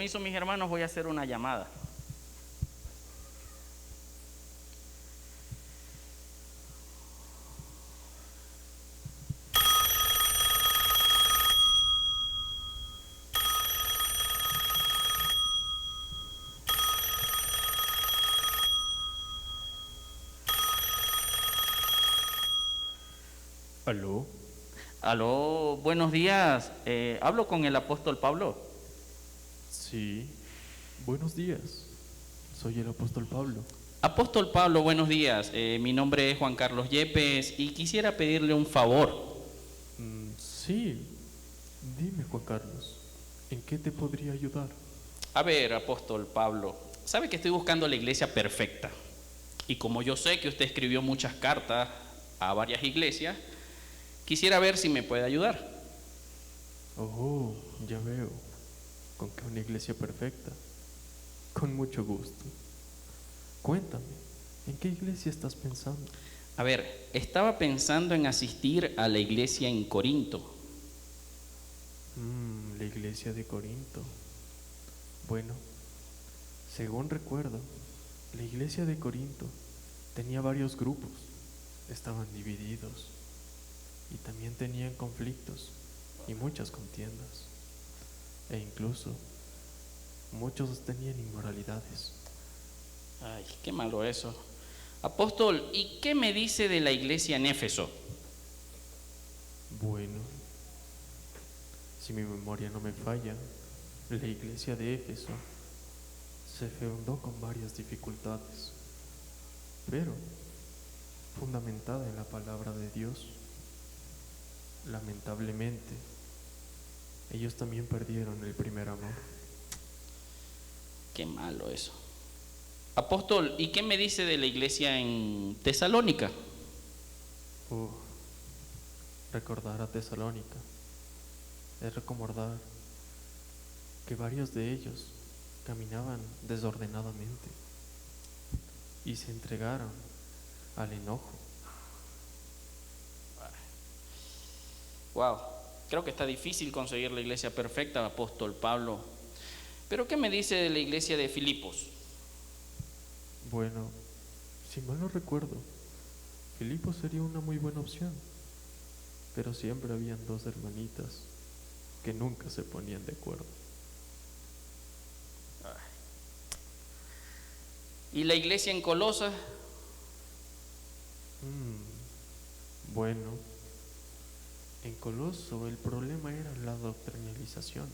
permiso, mis hermanos, voy a hacer una llamada. ¿Aló? Aló, buenos días. ¿Hablo con el apóstol Pablo? Sí. Buenos días. Soy el apóstol Pablo. Apóstol Pablo, buenos días. Mi nombre es Juan Carlos Yepes y quisiera pedirle un favor. Sí. Dime, Juan Carlos, ¿en qué te podría ayudar? A ver, apóstol Pablo, sabe que estoy buscando la iglesia perfecta. Y como yo sé que usted escribió muchas cartas a varias iglesias, quisiera ver si me puede ayudar. Oh, ya veo. ¿Con qué una iglesia perfecta? Con mucho gusto. Cuéntame, ¿en qué iglesia estás pensando? A ver, estaba pensando en asistir a la iglesia en Corinto. La iglesia de Corinto. Bueno, según recuerdo, la iglesia de Corinto tenía varios grupos. Estaban divididos y también tenían conflictos y muchas contiendas. E incluso muchos tenían inmoralidades. Ay, qué malo eso. Apóstol, ¿y qué me dice de la iglesia en Éfeso? Bueno, si mi memoria no me falla, la iglesia de Éfeso se fundó con varias dificultades, pero fundamentada en la palabra de Dios. Lamentablemente, ellos también perdieron el primer amor. Qué malo eso. Apóstol, ¿y qué me dice de la iglesia en Tesalónica? Recordar a Tesalónica es recordar que varios de ellos caminaban desordenadamente y se entregaron al enojo. Wow, creo que está difícil conseguir la iglesia perfecta, apóstol Pablo. Pero ¿qué me dice de la iglesia de Filipos? Bueno, si mal no recuerdo, Filipo sería una muy buena opción, pero siempre habían dos hermanitas que nunca se ponían de acuerdo. ¿Y la iglesia en Colosas? Bueno, en Coloso el problema era la doctrinalización.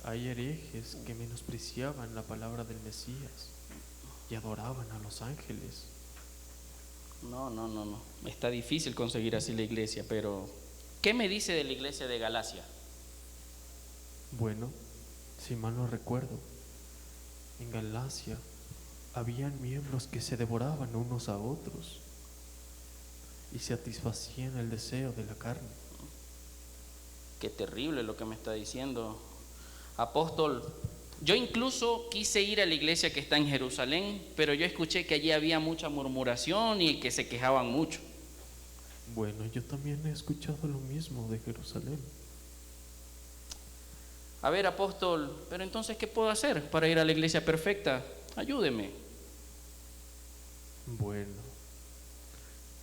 Hay herejes que menospreciaban la palabra del Mesías y adoraban a los ángeles. No. Está difícil conseguir así la iglesia, pero ¿qué me dice de la iglesia de Galacia? Bueno, si mal no recuerdo, en Galacia habían miembros que se devoraban unos a otros y satisfacían el deseo de la carne. Qué terrible lo que me está diciendo. Apóstol, yo incluso quise ir a la iglesia que está en Jerusalén, pero yo escuché que allí había mucha murmuración y que se quejaban mucho. Bueno, yo también he escuchado lo mismo de Jerusalén. A ver, apóstol, pero entonces, ¿qué puedo hacer para ir a la iglesia perfecta? Ayúdeme. Bueno,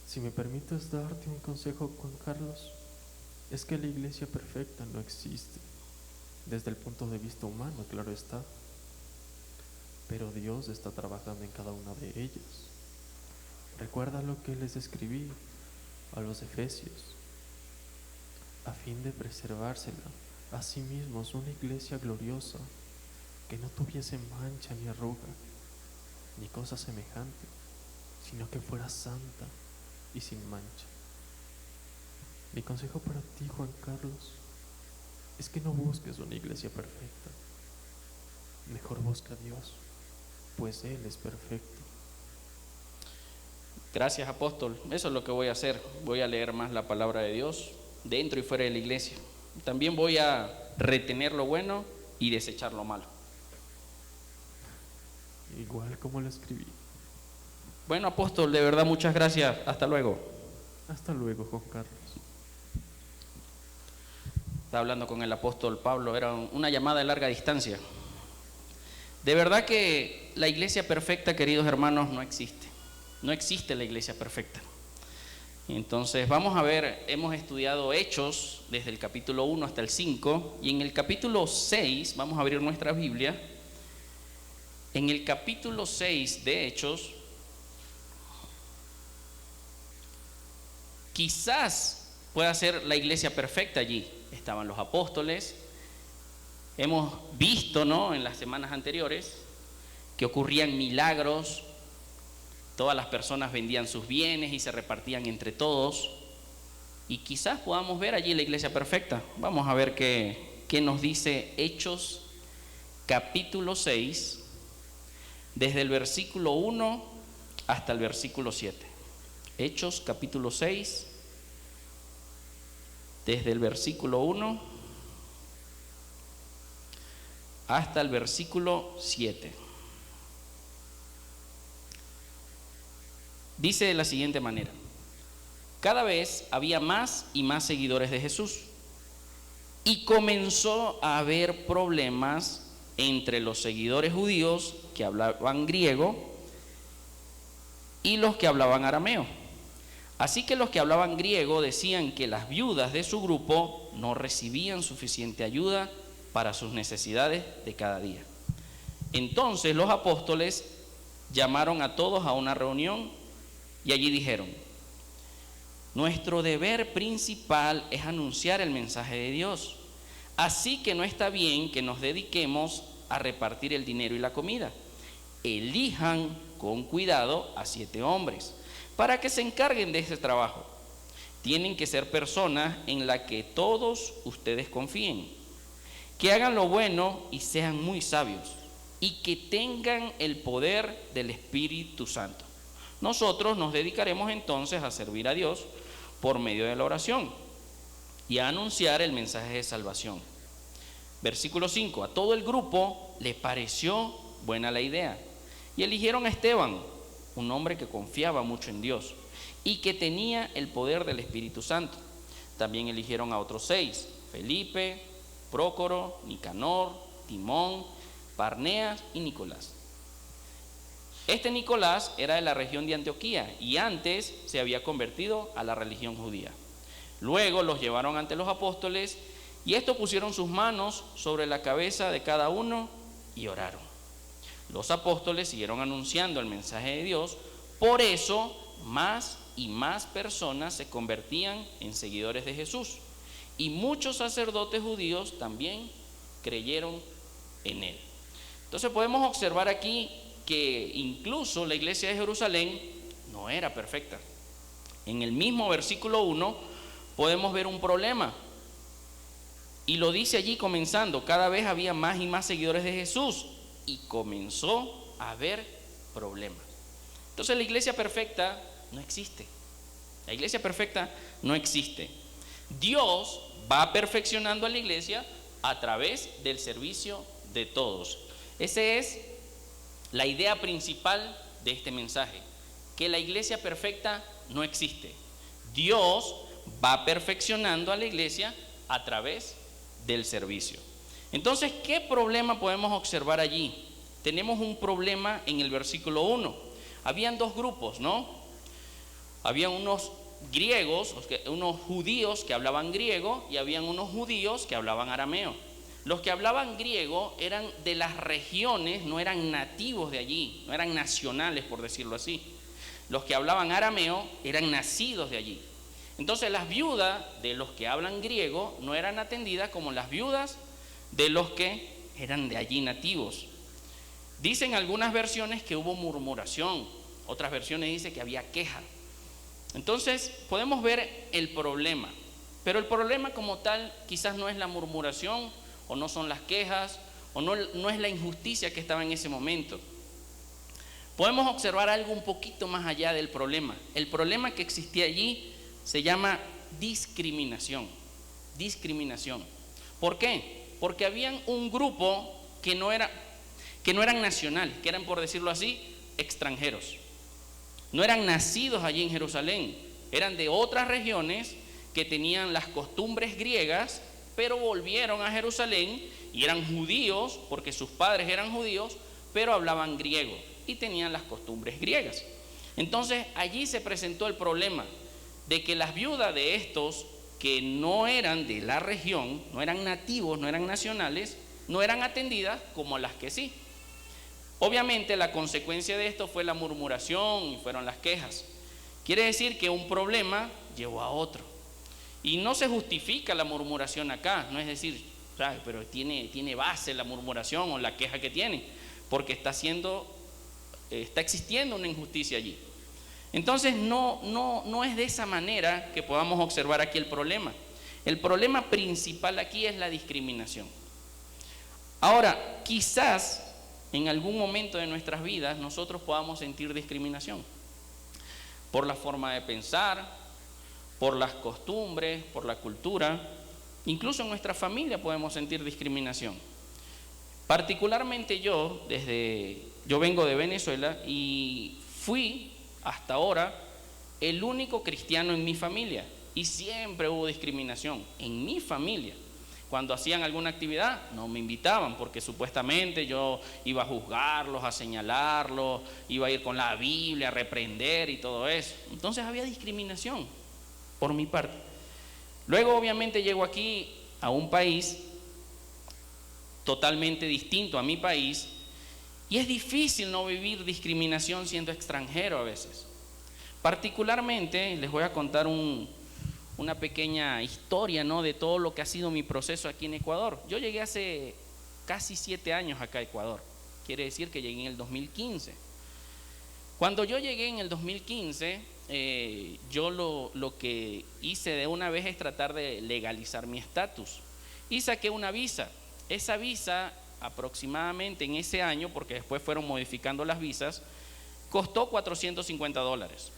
si me permites darte un consejo, Juan Carlos, es que la iglesia perfecta no existe, desde el punto de vista humano, claro está, pero Dios está trabajando en cada una de ellas. Recuerda lo que les escribí a los Efesios, a fin de preservársela a sí mismos una iglesia gloriosa, que no tuviese mancha ni arruga, ni cosa semejante, sino que fuera santa y sin mancha. Mi consejo para ti, Juan Carlos, es que no busques una iglesia perfecta. Mejor busca a Dios, pues Él es perfecto. Gracias, apóstol. Eso es lo que voy a hacer. Voy a leer más la palabra de Dios dentro y fuera de la iglesia. También voy a retener lo bueno y desechar lo malo. Igual como lo escribí. Bueno, apóstol, de verdad muchas gracias. Hasta luego. Hasta luego, Juan Carlos. estaba hablando con el apóstol Pablo, era una llamada de larga distancia. De verdad que la iglesia perfecta, queridos hermanos, no existe. No existe la iglesia perfecta. Entonces vamos a ver, hemos estudiado Hechos desde el capítulo 1 hasta el 5, y en el capítulo 6, vamos a abrir nuestra Biblia, en el capítulo 6 de Hechos, quizás pueda ser la iglesia perfecta allí. Estaban los apóstoles. Hemos visto, ¿no?, en las semanas anteriores que ocurrían milagros. Todas las personas vendían sus bienes y se repartían entre todos. Y quizás podamos ver allí la iglesia perfecta. Vamos a ver qué nos dice Hechos capítulo 6, desde el versículo 1 hasta el versículo 7. Hechos capítulo 6, desde el versículo 1 hasta el versículo 7. Dice de la siguiente manera: cada vez había más y más seguidores de Jesús, y comenzó a haber problemas entre los seguidores judíos que hablaban griego y los que hablaban arameo. Así que los que hablaban griego decían que las viudas de su grupo no recibían suficiente ayuda para sus necesidades de cada día. Entonces los apóstoles llamaron a todos a una reunión y allí dijeron: nuestro deber principal es anunciar el mensaje de Dios, así que no está bien que nos dediquemos a repartir el dinero y la comida. Elijan con cuidado a 7 hombres para que se encarguen de ese trabajo. Tienen que ser personas en las que todos ustedes confíen, que hagan lo bueno y sean muy sabios, y que tengan el poder del Espíritu Santo. Nosotros nos dedicaremos entonces a servir a Dios por medio de la oración y a anunciar el mensaje de salvación. Versículo 5. A todo el grupo le pareció buena la idea y eligieron a Esteban, un hombre que confiaba mucho en Dios y que tenía el poder del Espíritu Santo. También eligieron a otros 6: Felipe, Prócoro, Nicanor, Timón, Parmenas y Nicolás. Este Nicolás era de la región de Antioquía y antes se había convertido a la religión judía. Luego los llevaron ante los apóstoles y estos pusieron sus manos sobre la cabeza de cada uno y oraron. Los apóstoles siguieron anunciando el mensaje de Dios, por eso más y más personas se convertían en seguidores de Jesús, y muchos sacerdotes judíos también creyeron en él. Entonces podemos observar aquí que incluso la iglesia de Jerusalén no era perfecta. En el mismo versículo 1 podemos ver un problema, y lo dice allí comenzando: cada vez había más y más seguidores de Jesús, y comenzó a haber problemas. Entonces la iglesia perfecta no existe. La iglesia perfecta no existe. Dios va perfeccionando a la iglesia a través del servicio de todos. Esa es la idea principal de este mensaje, que la iglesia perfecta no existe. Dios va perfeccionando a la iglesia a través del servicio. Entonces, ¿qué problema podemos observar allí? Tenemos un problema en el versículo 1. Habían 2 grupos, ¿no? Había unos griegos, unos judíos que hablaban griego, y habían unos judíos que hablaban arameo. Los que hablaban griego eran de las regiones, no eran nativos de allí, no eran nacionales, por decirlo así. Los que hablaban arameo eran nacidos de allí. Entonces las viudas de los que hablan griego no eran atendidas como las viudas de los que eran de allí nativos. Dicen algunas versiones que hubo murmuración, otras versiones dicen que había queja. Entonces podemos ver el problema, pero el problema como tal quizás no es la murmuración, o no son las quejas, o no es la injusticia que estaba en ese momento. Podemos observar algo un poquito más allá del problema. El problema que existía allí se llama discriminación. Discriminación. ¿Por qué? Porque habían un grupo que no eran nacionales, que eran, por decirlo así, extranjeros. No eran nacidos allí en Jerusalén, eran de otras regiones que tenían las costumbres griegas pero volvieron a Jerusalén y eran judíos, porque sus padres eran judíos, pero hablaban griego y tenían las costumbres griegas. Entonces allí se presentó el problema de que las viudas de estos que no eran de la región, no eran nativos, no eran nacionales, no eran atendidas como las que sí. Obviamente la consecuencia de esto fue la murmuración y fueron las quejas. Quiere decir que un problema llevó a otro. Y no se justifica la murmuración acá, no es decir, ¿sabes? Pero tiene base la murmuración o la queja que tiene, porque está existiendo una injusticia allí. Entonces no es de esa manera que podamos observar aquí el problema. El problema principal aquí es la discriminación. Ahora, quizás en algún momento de nuestras vidas nosotros podamos sentir discriminación por la forma de pensar, por las costumbres, por la cultura. Incluso en nuestra familia podemos sentir discriminación. Particularmente yo vengo de Venezuela y fui hasta ahora el único cristiano en mi familia, y siempre hubo discriminación en mi familia. Cuando hacían alguna actividad no me invitaban porque supuestamente yo iba a juzgarlos, a señalarlos, iba a ir con la Biblia a reprender y todo eso. Entonces había discriminación por mi parte. Luego obviamente llego aquí a un país totalmente distinto a mi país, y es difícil no vivir discriminación siendo extranjero a veces. Particularmente les voy a contar una pequeña historia, ¿no?, de todo lo que ha sido mi proceso aquí en Ecuador. Yo llegué hace casi 7 años acá a Ecuador, quiere decir que llegué en el 2015. Cuando yo llegué en el 2015, yo lo que hice de una vez es tratar de legalizar mi estatus y saqué una visa. Esa visa aproximadamente en ese año, porque después fueron modificando las visas, costó $450.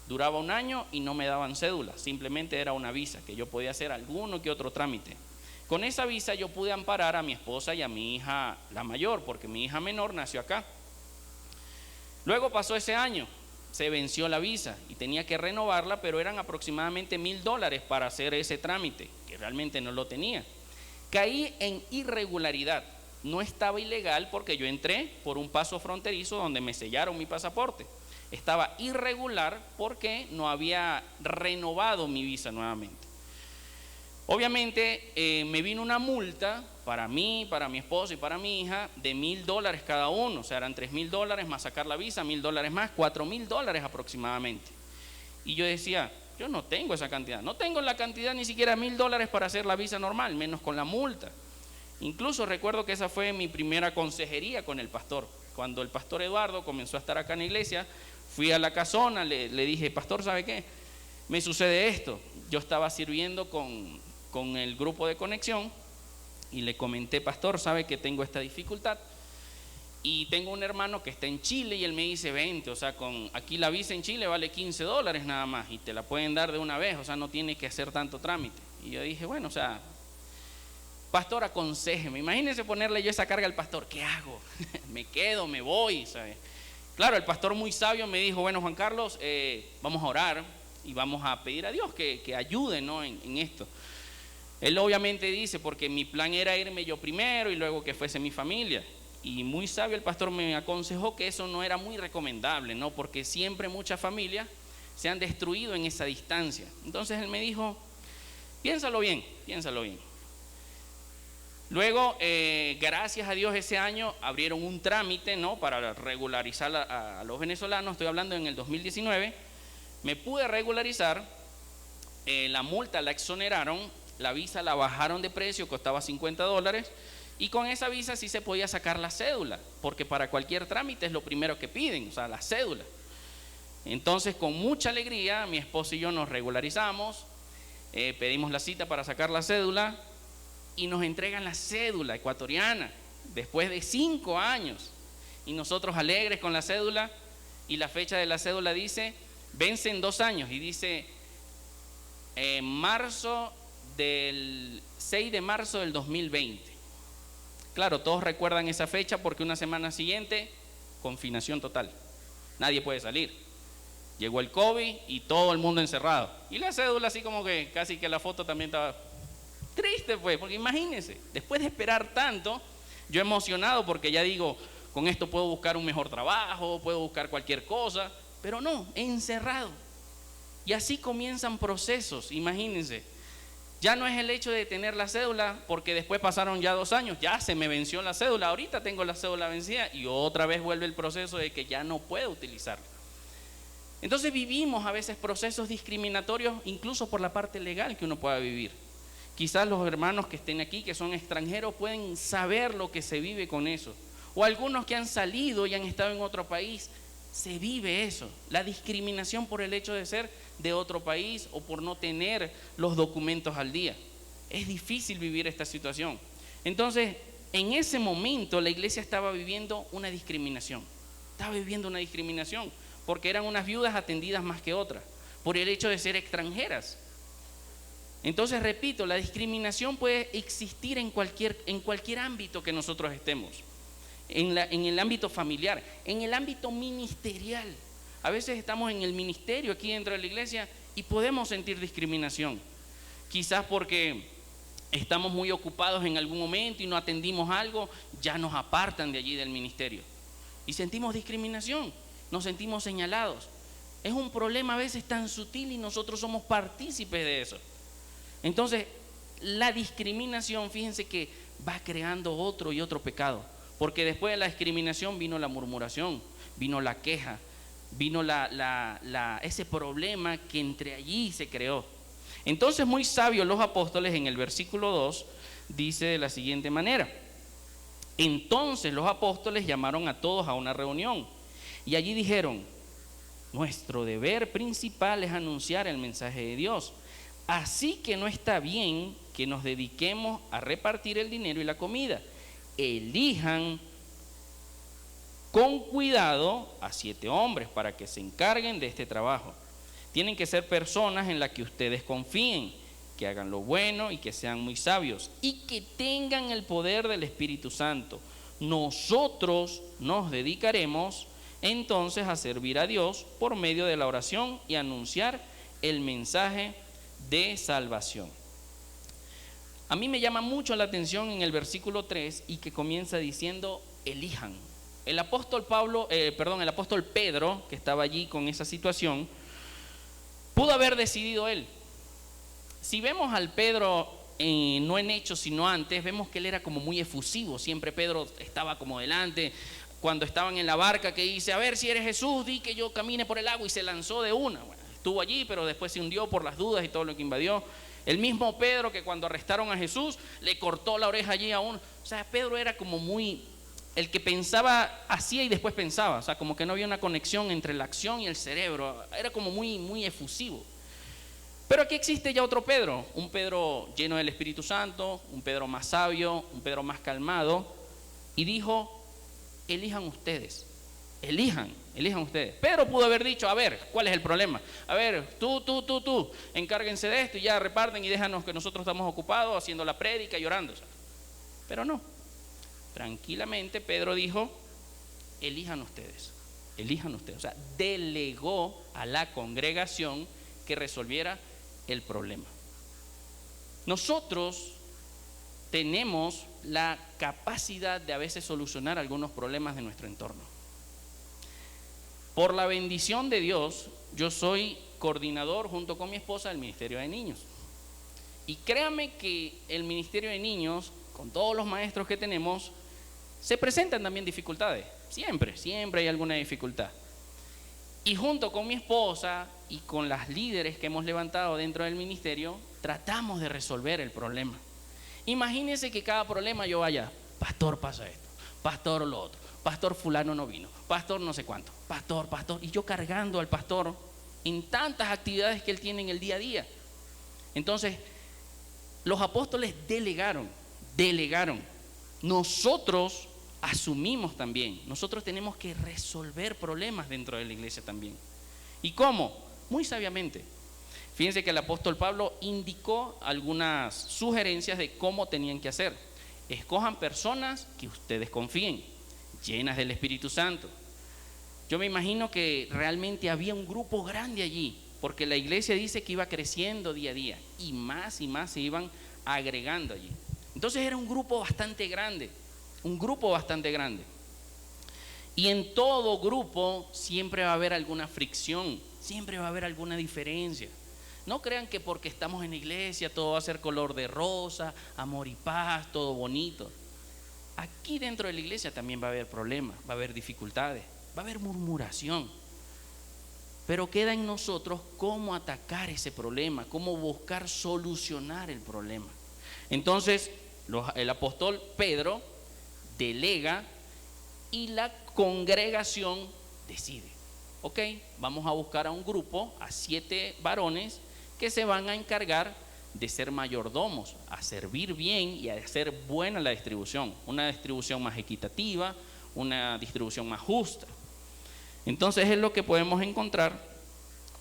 Duraba un año y no me daban cédula, simplemente era una visa que yo podía hacer alguno que otro trámite. Con esa visa yo pude amparar a mi esposa y a mi hija, la mayor, porque mi hija menor nació acá. Luego pasó ese año, se venció la visa y tenía que renovarla, pero eran aproximadamente $1,000 para hacer ese trámite, que realmente no lo tenía. Caí en irregularidad, no estaba ilegal porque yo entré por un paso fronterizo donde me sellaron mi pasaporte. Estaba irregular porque no había renovado mi visa nuevamente. Obviamente me vino una multa para mí, para mi esposo y para mi hija de $1,000 cada uno, o sea, eran $3,000 más sacar la visa, $1,000 más, $4,000 aproximadamente. Y yo decía, yo no tengo esa cantidad, no tengo la cantidad ni siquiera $1,000 para hacer la visa normal, menos con la multa. Incluso recuerdo que esa fue mi primera consejería con el pastor. Cuando el pastor Eduardo comenzó a estar acá en la iglesia, fui a la casona, le dije, pastor, ¿sabe qué? Me sucede esto. Yo estaba sirviendo con el grupo de conexión y le comenté, pastor, ¿sabe que tengo esta dificultad? Y tengo un hermano que está en Chile y él me dice, vente, o sea, aquí la visa en Chile vale $15 nada más y te la pueden dar de una vez, o sea, no tienes que hacer tanto trámite. Y yo dije, bueno, o sea, pastor, aconséjeme. Imagínense ponerle yo esa carga al pastor, ¿qué hago? Me quedo, me voy, ¿sabes? Claro, el pastor muy sabio me dijo, bueno, Juan Carlos, vamos a orar y vamos a pedir a Dios que ayude, ¿no?, en esto. Él obviamente dice, porque mi plan era irme yo primero y luego que fuese mi familia. Y muy sabio el pastor me aconsejó que eso no era muy recomendable, ¿no?, porque siempre muchas familias se han destruido en esa distancia. Entonces él me dijo, piénsalo bien, piénsalo bien. Luego, gracias a Dios, ese año abrieron un trámite, ¿no?, para regularizar a los venezolanos. Estoy hablando en el 2019. Me pude regularizar, la multa la exoneraron, la visa la bajaron de precio, costaba $50, y con esa visa sí se podía sacar la cédula, porque para cualquier trámite es lo primero que piden, o sea, la cédula. Entonces, con mucha alegría, mi esposo y yo nos regularizamos, pedimos la cita para sacar la cédula y nos entregan la cédula ecuatoriana después de 5 años. Y nosotros alegres con la cédula, y la fecha de la cédula dice, vence en 2 años, y dice 6 de marzo del 2020. Claro, todos recuerdan esa fecha porque una semana siguiente, confinación total, nadie puede salir. Llegó el COVID y todo el mundo encerrado. Y la cédula así como que casi que la foto también estaba Triste pues, porque imagínense, después de esperar tanto, yo emocionado porque ya digo, con esto puedo buscar un mejor trabajo, puedo buscar cualquier cosa, pero no, encerrado. Y así comienzan procesos, imagínense. Ya no es el hecho de tener la cédula, porque después pasaron ya 2 años, ya se me venció la cédula, ahorita tengo la cédula vencida y otra vez vuelve el proceso de que ya no puedo utilizarla. Entonces vivimos a veces procesos discriminatorios, incluso por la parte legal que uno pueda vivir. Quizás los hermanos que estén aquí, que son extranjeros, pueden saber lo que se vive con eso. O algunos que han salido y han estado en otro país, se vive eso, la discriminación por el hecho de ser de otro país o por no tener los documentos al día. Es difícil vivir esta situación. Entonces, en ese momento la iglesia estaba viviendo una discriminación. Porque eran unas viudas atendidas más que otras, por el hecho de ser extranjeras. Entonces, repito, la discriminación puede existir en cualquier ámbito que nosotros estemos. En el ámbito familiar, en el ámbito ministerial. A veces estamos en el ministerio aquí dentro de la iglesia y podemos sentir discriminación. Quizás porque estamos muy ocupados en algún momento y no atendimos algo, ya nos apartan de allí del ministerio. Y sentimos discriminación, nos sentimos señalados. Es un problema a veces tan sutil y nosotros somos partícipes de eso. Entonces, la discriminación, fíjense que va creando otro y otro pecado. Porque después de la discriminación vino la murmuración, vino la queja, vino ese problema que entre allí se creó. Entonces, muy sabios los apóstoles, en el versículo 2 dice de la siguiente manera: entonces los apóstoles llamaron a todos a una reunión y allí dijeron: nuestro deber principal es anunciar el mensaje de Dios, así que no está bien que nos dediquemos a repartir el dinero y la comida. Elijan con cuidado a 7 hombres para que se encarguen de este trabajo. Tienen que ser personas en las que ustedes confíen, que hagan lo bueno y que sean muy sabios y que tengan el poder del Espíritu Santo. Nosotros nos dedicaremos entonces a servir a Dios por medio de la oración y anunciar el mensaje de salvación. A mí me llama mucho la atención en el versículo 3 y que comienza diciendo: elijan. El apóstol Pedro, que estaba allí con esa situación, pudo haber decidido él. Si vemos al Pedro, no en Hechos sino antes, vemos que él era como muy efusivo. Siempre Pedro estaba como delante. Cuando estaban en la barca, que dice: a ver, si eres Jesús, di que yo camine por el agua, y se lanzó de una. Bueno, estuvo allí, pero después se hundió por las dudas y todo lo que invadió. El mismo Pedro que cuando arrestaron a Jesús le cortó la oreja allí a uno. O sea, Pedro era como muy, el que pensaba, hacía y después pensaba. O sea, como que no había una conexión entre la acción y el cerebro. Era como muy efusivo. Pero aquí existe ya otro Pedro, un Pedro lleno del Espíritu Santo, un Pedro más sabio, un Pedro más calmado, y dijo: elijan ustedes, elijan ustedes. Pedro pudo haber dicho: a ver, ¿cuál es el problema? A ver, tú, encárguense de esto y ya reparten y déjanos que nosotros estamos ocupados haciendo la prédica y orando. Pero no, tranquilamente Pedro dijo: elijan ustedes. O sea, delegó a la congregación que resolviera el problema. Nosotros tenemos la capacidad de a veces solucionar algunos problemas de nuestro entorno. Por la bendición de Dios, yo soy coordinador junto con mi esposa del Ministerio de Niños. Y créame que el Ministerio de Niños, con todos los maestros que tenemos, se presentan también dificultades. Siempre hay alguna dificultad. Y junto con mi esposa y con las líderes que hemos levantado dentro del ministerio, tratamos de resolver el problema. Imagínense que cada problema yo vaya: pastor, pasa esto, pastor, lo otro, pastor, fulano no vino, pastor, no sé cuánto, pastor, y yo cargando al pastor en tantas actividades que él tiene en el día a día. Entonces, los apóstoles delegaron. Nosotros asumimos también. Nosotros tenemos que resolver problemas dentro de la iglesia también. ¿Y cómo? Muy sabiamente. Fíjense que el apóstol Pablo indicó algunas sugerencias de cómo tenían que hacer. Escojan personas que ustedes confíen, llenas del Espíritu Santo. Yo me imagino que realmente había un grupo grande allí, porque la iglesia dice que iba creciendo día a día y más se iban agregando allí. Entonces era un grupo bastante grande, un grupo bastante grande. Y en todo grupo siempre va a haber alguna fricción, siempre va a haber alguna diferencia. No crean que porque estamos en la iglesia todo va a ser color de rosa, amor y paz, todo bonito. Aquí dentro de la iglesia también va a haber problemas, va a haber dificultades, va a haber murmuración. Pero queda en nosotros cómo atacar ese problema, cómo buscar solucionar el problema. Entonces, el apóstol Pedro delega y la congregación decide. Ok, vamos a buscar a un grupo, a 7 varones que se van a encargar de ser mayordomos, a servir bien y a hacer buena la distribución, una distribución más equitativa, una distribución más justa. Entonces es lo que podemos encontrar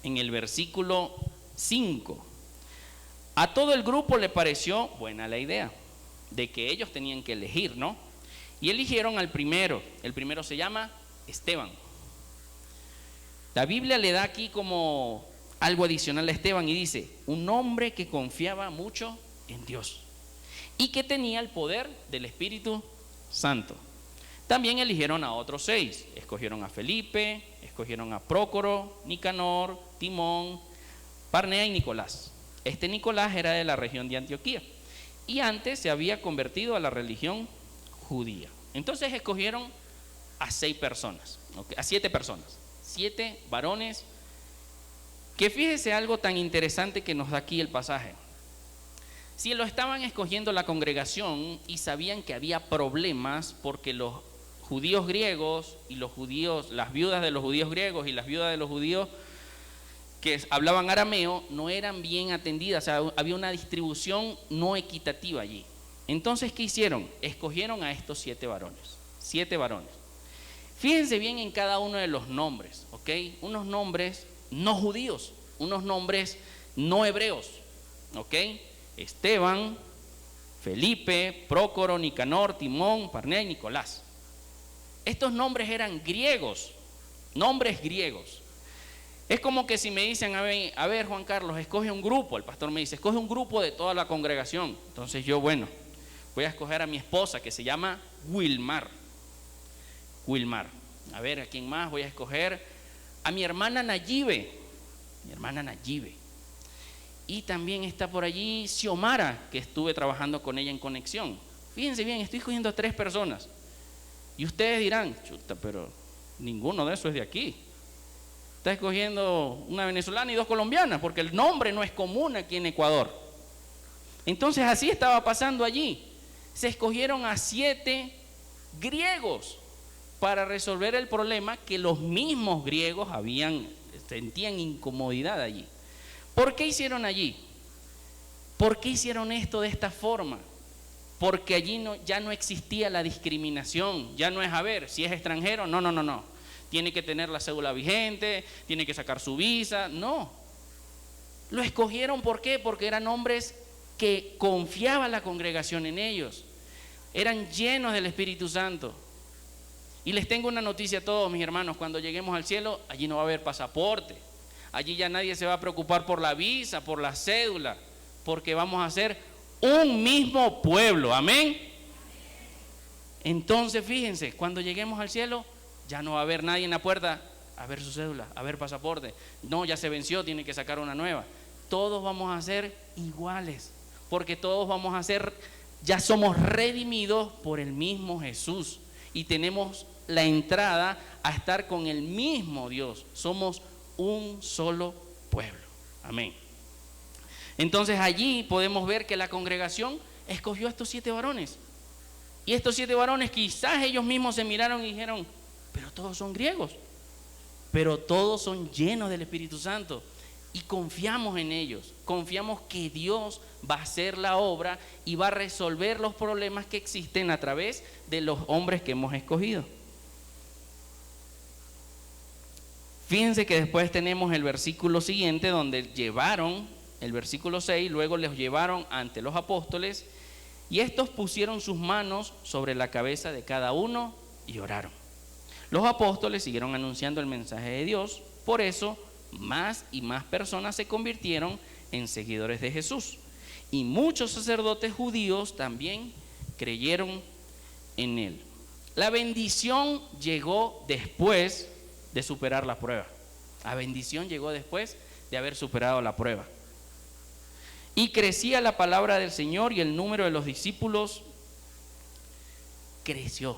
en el versículo 5. A todo el grupo le pareció buena la idea de que ellos tenían que elegir, ¿no? Y eligieron al primero. El primero se llama Esteban. La Biblia le da aquí como algo adicional a Esteban y dice: un hombre que confiaba mucho en Dios y que tenía el poder del Espíritu Santo. También eligieron a otros 6. Escogieron a Felipe, escogieron a Prócoro, Nicanor, Timón, Parnea y Nicolás. Este Nicolás era de la región de Antioquía y antes se había convertido a la religión judía. Entonces escogieron a 6 personas, a 7 personas, 7 varones. Que fíjese algo tan interesante que nos da aquí el pasaje. Si lo estaban escogiendo la congregación y sabían que había problemas porque los judíos griegos y los judíos, las viudas de los judíos griegos y las viudas de los judíos que hablaban arameo no eran bien atendidas, o sea, había una distribución no equitativa allí. Entonces, ¿qué hicieron? Escogieron a estos 7 varones, 7 varones. Fíjense bien en cada uno de los nombres, ¿ok? Unos nombres no judíos, unos nombres no hebreos, ¿ok? Esteban, Felipe, Prócoro, Nicanor, Timón, Parnea y Nicolás. Estos nombres eran griegos, nombres griegos. Es como que si me dicen, a ver Juan Carlos, escoge un grupo. El pastor me dice, escoge un grupo de toda la congregación. Entonces yo, bueno, voy a escoger a mi esposa que se llama Wilmar. Wilmar. A ver, ¿a quién más? Voy a escoger a mi hermana Nayibe. Mi hermana Nayibe. Y también está por allí Xiomara, que estuve trabajando con ella en conexión. Fíjense bien, estoy escogiendo a 3 personas. Y ustedes dirán, chuta, pero ninguno de esos es de aquí. Está escogiendo una venezolana y 2 colombianas, porque el nombre no es común aquí en Ecuador. Entonces así estaba pasando allí. Se escogieron a 7 griegos para resolver el problema que los mismos griegos sentían incomodidad allí. ¿Por qué hicieron allí? ¿Por qué hicieron esto de esta forma? Porque allí ya no existía la discriminación, ya no es, a ver, si es extranjero, no. Tiene que tener la cédula vigente, tiene que sacar su visa, no. Lo escogieron, ¿por qué? Porque eran hombres que confiaba la congregación en ellos, eran llenos del Espíritu Santo. Y les tengo una noticia a todos mis hermanos: cuando lleguemos al cielo, allí no va a haber pasaporte, allí ya nadie se va a preocupar por la visa, por la cédula, porque vamos a ser un mismo pueblo, amén. Entonces fíjense, cuando lleguemos al cielo ya no va a haber nadie en la puerta a ver su cédula, a ver pasaporte, no, ya se venció, tiene que sacar una nueva. Todos vamos a ser iguales, porque todos vamos a ser, ya somos redimidos por el mismo Jesús y tenemos la entrada a estar con el mismo Dios. Somos un solo pueblo, amén. Entonces allí podemos ver que la congregación escogió a estos 7 varones. Y estos 7 varones quizás ellos mismos se miraron y dijeron, pero todos son griegos, pero todos son llenos del Espíritu Santo. Y confiamos en ellos, confiamos que Dios va a hacer la obra y va a resolver los problemas que existen a través de los hombres que hemos escogido. Fíjense que después tenemos el versículo siguiente donde llevaron, el versículo 6, luego les llevaron ante los apóstoles y estos pusieron sus manos sobre la cabeza de cada uno y oraron. Los apóstoles siguieron anunciando el mensaje de Dios, por eso más y más personas se convirtieron en seguidores de Jesús. y muchos sacerdotes judíos también creyeron en él. La bendición llegó después de superar la prueba. La bendición llegó después de haber superado la prueba. Y crecía la palabra del Señor y el número de los discípulos creció.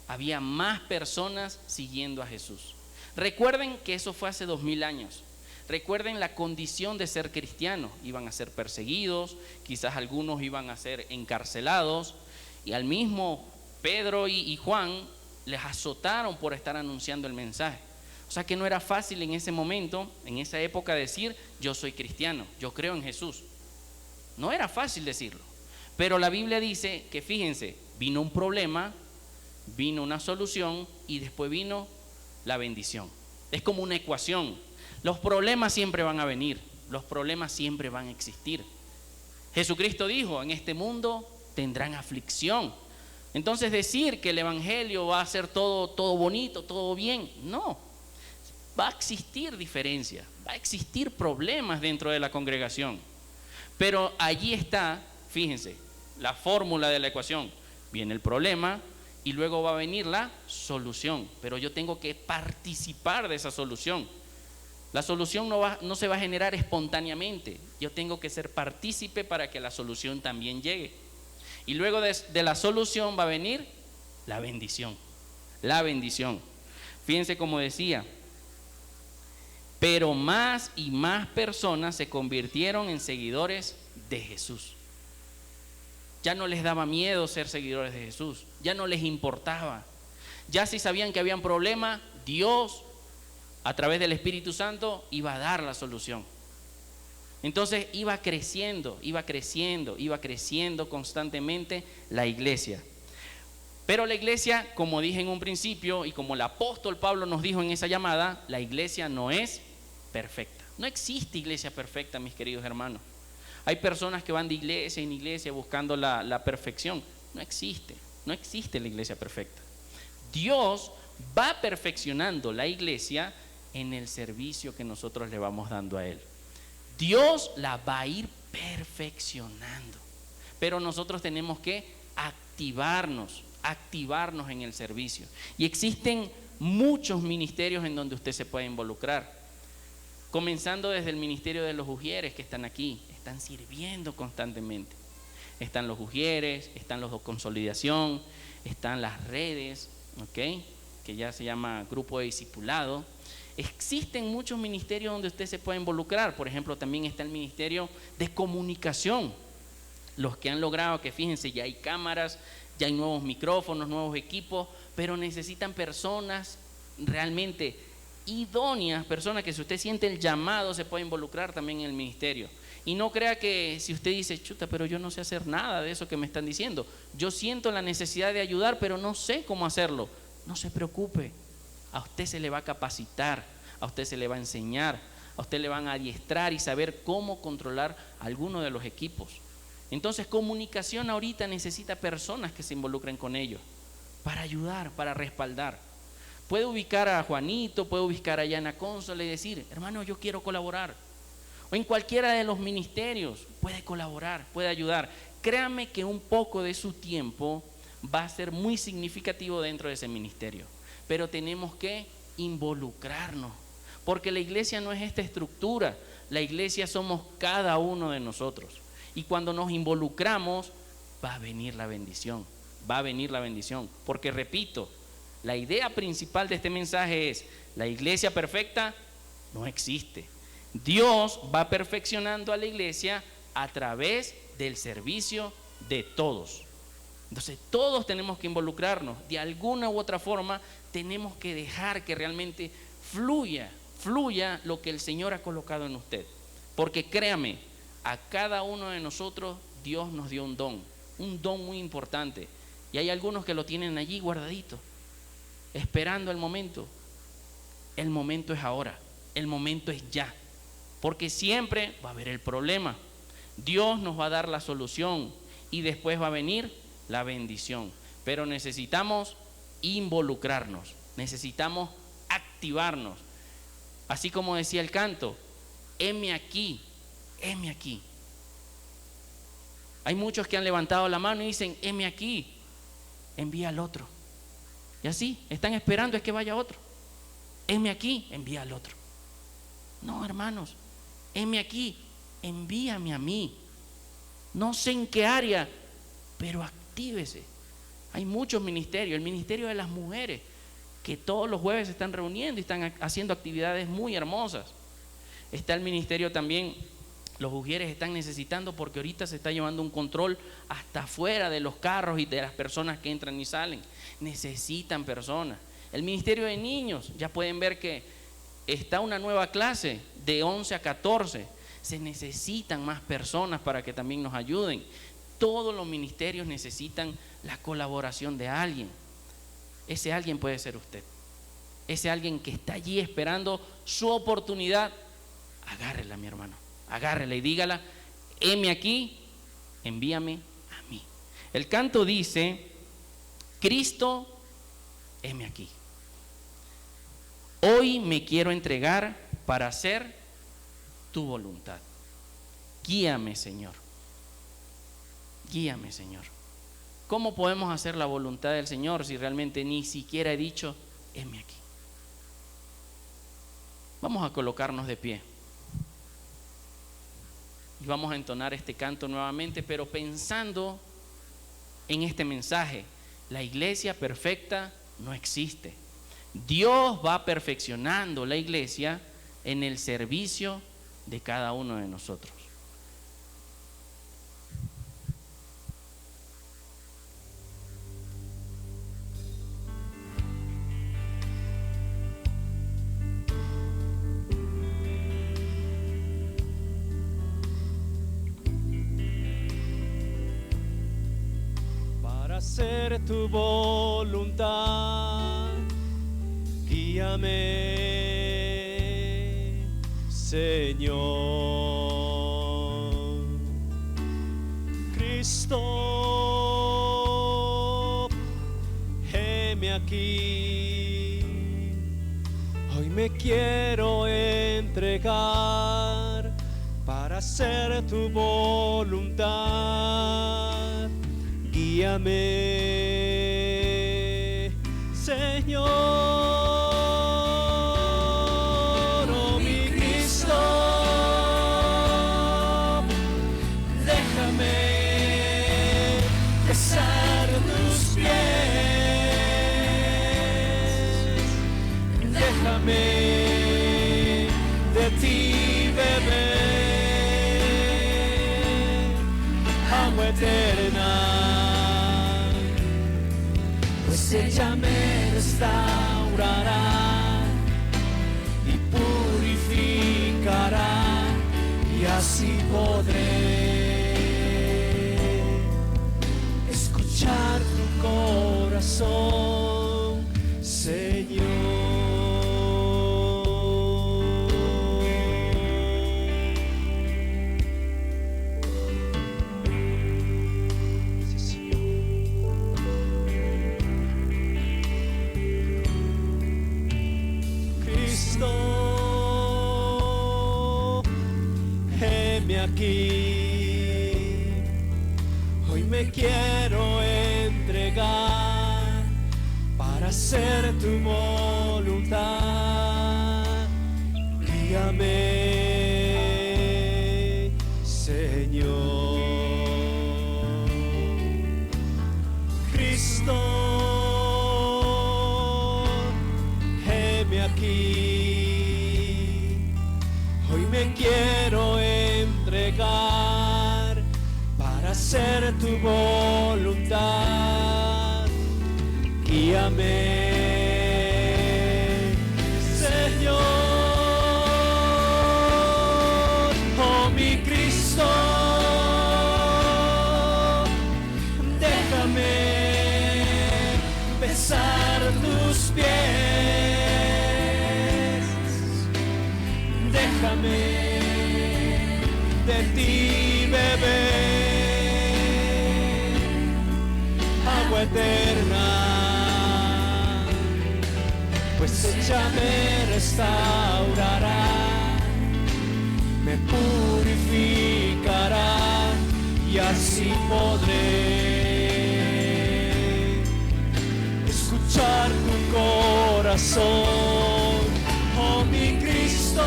Había más personas siguiendo a Jesús. Recuerden que eso fue hace 2000 años. Recuerden la condición de ser cristianos. Iban a ser perseguidos, quizás algunos iban a ser encarcelados, y al mismo Pedro y Juan les azotaron por estar anunciando el mensaje. O sea que no era fácil en ese momento, en esa época, decir yo soy cristiano, yo creo en Jesús. No era fácil decirlo. Pero la Biblia dice que, fíjense, vino un problema, vino una solución y después vino la bendición. Es como una ecuación. Los problemas siempre van a venir, los problemas siempre van a existir. Jesucristo dijo, en este mundo tendrán aflicción. Entonces decir que el evangelio va a ser todo bonito, todo bien, no. Va a existir diferencia, va a existir problemas dentro de la congregación. Pero allí está, fíjense, la fórmula de la ecuación. Viene el problema y luego va a venir la solución. Pero yo tengo que participar de esa solución. La solución no se va a generar espontáneamente. Yo tengo que ser partícipe para que la solución también llegue. Y luego de la solución va a venir la bendición. La bendición. Fíjense como decía. Pero más y más personas se convirtieron en seguidores de Jesús. Ya no les daba miedo ser seguidores de Jesús. Ya no les importaba. Ya si sabían que habían problemas, Dios, a través del Espíritu Santo, iba a dar la solución. Entonces iba creciendo constantemente la iglesia. Pero la iglesia, como dije en un principio y como el apóstol Pablo nos dijo en esa llamada, la iglesia no es perfecta. No existe iglesia perfecta, mis queridos hermanos. Hay personas que van de iglesia en iglesia buscando la perfección. No existe la iglesia perfecta. Dios va perfeccionando la iglesia en el servicio que nosotros le vamos dando a Él. Dios la va a ir perfeccionando, pero nosotros tenemos que activarnos en el servicio. Y existen muchos ministerios en donde usted se puede involucrar, comenzando desde el ministerio de los ujieres que están aquí, están sirviendo constantemente. Están los ujieres, están los de consolidación, están las redes, ¿ok?, que ya se llama grupo de discipulado. Existen muchos ministerios donde usted se puede involucrar. Por ejemplo, también está el ministerio de comunicación. Los que han logrado que, fíjense, ya hay cámaras, ya hay nuevos micrófonos, nuevos equipos, pero necesitan personas realmente idóneas, personas que si usted siente el llamado se puede involucrar también en el ministerio. Y no crea que si usted dice, chuta, pero yo no sé hacer nada de eso que me están diciendo. Yo siento la necesidad de ayudar, pero no sé cómo hacerlo. No se preocupe. A usted se le va a capacitar, a usted se le va a enseñar, a usted le van a adiestrar y saber cómo controlar alguno de los equipos. Entonces, comunicación ahorita necesita personas que se involucren con ellos para ayudar, para respaldar. Puede ubicar a Juanito, puede ubicar a Yana Consola y decir, hermano, yo quiero colaborar. O en cualquiera de los ministerios puede colaborar, puede ayudar. Créame que un poco de su tiempo va a ser muy significativo dentro de ese ministerio. Pero tenemos que involucrarnos, porque la iglesia no es esta estructura, la iglesia somos cada uno de nosotros. Y cuando nos involucramos, va a venir la bendición, porque repito, la idea principal de este mensaje es, la iglesia perfecta no existe. Dios va perfeccionando a la iglesia a través del servicio de todos. Entonces todos tenemos que involucrarnos, de alguna u otra forma tenemos que dejar que realmente fluya lo que el Señor ha colocado en usted. Porque créame, a cada uno de nosotros Dios nos dio un don muy importante. Y hay algunos que lo tienen allí guardadito, esperando el momento. El momento es ahora, el momento es ya. Porque siempre va a haber el problema. Dios nos va a dar la solución y después va a venir la bendición. Pero necesitamos involucrarnos, necesitamos activarnos. Así como decía el canto, heme aquí, heme aquí. Hay muchos que han levantado la mano y dicen, heme aquí, envía al otro. Y así, están esperando es que vaya otro. Heme aquí, envía al otro. No, hermanos, heme aquí, envíame a mí. No sé en qué área, pero actívese. Hay muchos ministerios, el ministerio de las mujeres, que todos los jueves se están reuniendo y están haciendo actividades muy hermosas. Está el ministerio también, los ujieres están necesitando, porque ahorita se está llevando un control hasta afuera de los carros y de las personas que entran y salen. Necesitan personas. El ministerio de niños, ya pueden ver que está una nueva clase de 11 a 14. Se necesitan más personas para que también nos ayuden. Todos los ministerios necesitan la colaboración de alguien. Ese alguien puede ser usted. Ese alguien que está allí esperando su oportunidad. Agárrela, mi hermano. Agárrela y dígala, heme aquí, envíame a mí. El canto dice, Cristo, heme aquí. Hoy me quiero entregar para hacer tu voluntad. Guíame, Señor. Guíame, Señor. ¿Cómo podemos hacer la voluntad del Señor si realmente ni siquiera he dicho, heme aquí? Vamos a colocarnos de pie. Y vamos a entonar este canto nuevamente, pero pensando en este mensaje. La iglesia perfecta no existe. Dios va perfeccionando la iglesia en el servicio de cada uno de nosotros. Hacer tu voluntad, guíame, Señor. Cristo, heme aquí, hoy me quiero entregar para hacer tu voluntad. Guíame, Señor, oh mi Cristo, déjame besar tus pies, déjame de ti beber agua eterna. Ella me restaurará y purificará, y así podré escuchar tu corazón, Señor. Aquí, hoy me quiero entregar para hacer tu voluntad. Guíame, Señor. Cristo, heme aquí, hoy me quiero entregar para hacer tu voluntad. Guíame, Señor, oh mi Cristo, déjame besar tus pies, déjame de ti beber agua eterna, pues ella me restaurará, me purificará, y y así podré escuchar tu corazón, oh mi Cristo.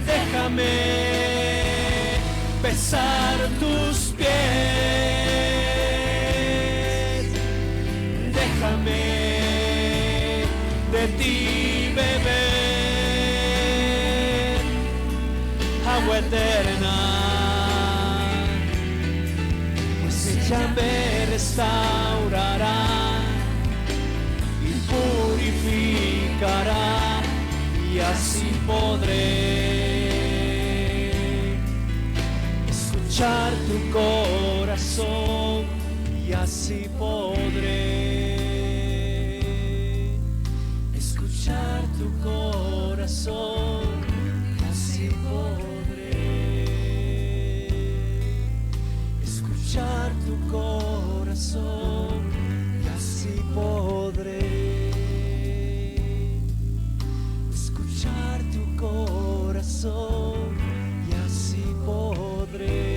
Déjame besar tus pies, déjame de ti beber agua eterna, pues ella me restaurará y purificará, y así podré escuchar tu corazón, y así podré escuchar tu corazón, y así podré escuchar tu corazón, y así podré escuchar tu corazón, y así podré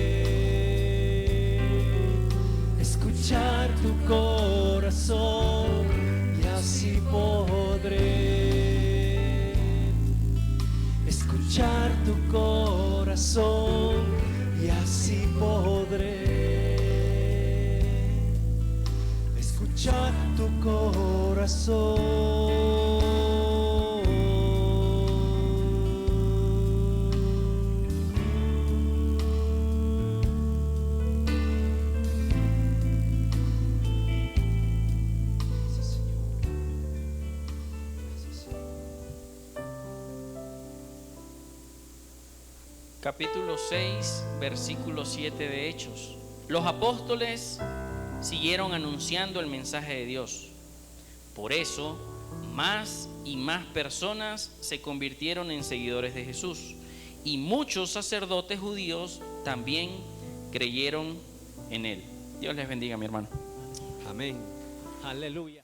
escuchar tu corazón, y así podré escuchar tu corazón, y así podré escuchar tu corazón. Capítulo 6, versículo 7 de Hechos. Los apóstoles siguieron anunciando el mensaje de Dios. Por eso, más y más personas se convirtieron en seguidores de Jesús, y muchos sacerdotes judíos también creyeron en él. Dios les bendiga, mi hermano. Amén. Aleluya.